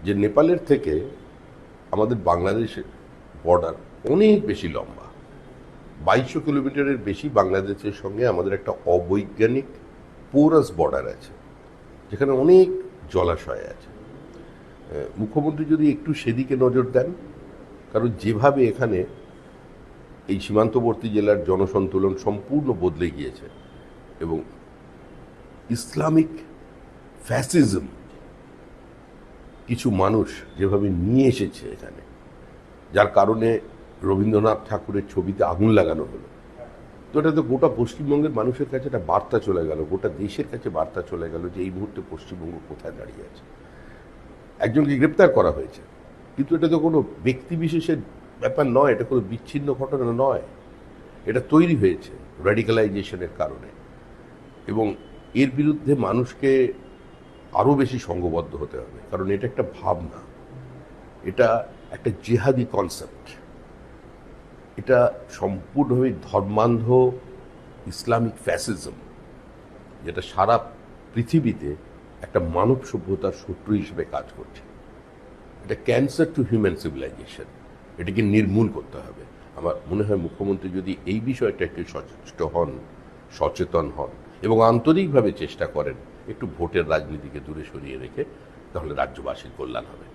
যে নেপালের থেকে আমাদের বাংলাদেশের বর্ডার অনেক বেশি লম্বা, 2200 কিলোমিটারের বেশি বাংলাদেশের সঙ্গে আমাদের একটা অবৈজ্ঞানিক পোরাস বর্ডার আছে, যেখানে অনেক জলাশয় আছে। মুখ্যমন্ত্রী যদি একটু সেদিকে নজর দেন, কারণ যেভাবে এখানে এই সীমান্তবর্তী জেলার জনসন্তুলন সম্পূর্ণ বদলে গিয়েছে এবং ইসলামিক ফ্যাসিজম কিছু মানুষ যেভাবে নিয়ে এসেছে এখানে, যার কারণে রবীন্দ্রনাথ ঠাকুরের ছবিতে আগুন লাগানো হলো, তো এটা তো গোটা পশ্চিমবঙ্গের মানুষের কাছে একটা বার্তা চলে গেল, গোটা দেশের কাছে বার্তা চলে গেল যে এই মুহূর্তে পশ্চিমবঙ্গ কোথায় দাঁড়িয়ে আছে। একজনকে গ্রেপ্তার করা হয়েছে, কিন্তু এটা তো কোনো ব্যক্তি বিশেষের ব্যাপার নয়, এটা কোনো বিচ্ছিন্ন ঘটনা নয়, এটা তৈরি হয়েছে র্যাডিক্যালাইজেশনের কারণে। এবং এর বিরুদ্ধে মানুষকে আরও বেশি সংঘবদ্ধ হতে হবে, কারণ এটা একটা ভাবনা, এটা একটা জেহাদি কনসেপ্ট, এটা সম্পূর্ণভাবে ধর্মান্ধ ইসলামিক ফ্যাসিজম, যেটা সারা পৃথিবীতে একটা মানব সভ্যতার শত্রু হিসেবে কাজ করছে। এটা ক্যান্সার টু হিউম্যান সিভিলাইজেশন, এটাকে নির্মূল করতে হবে। আমার মনে হয় মুখ্যমন্ত্রী যদি এই বিষয়টা একটু সচেতন হন এবং আন্তরিকভাবে চেষ্টা করেন একটু ভোটের রাজনীতিকে দূরে সরিয়ে রেখে, তাহলে রাজ্যবাসীর কল্যাণ হবে।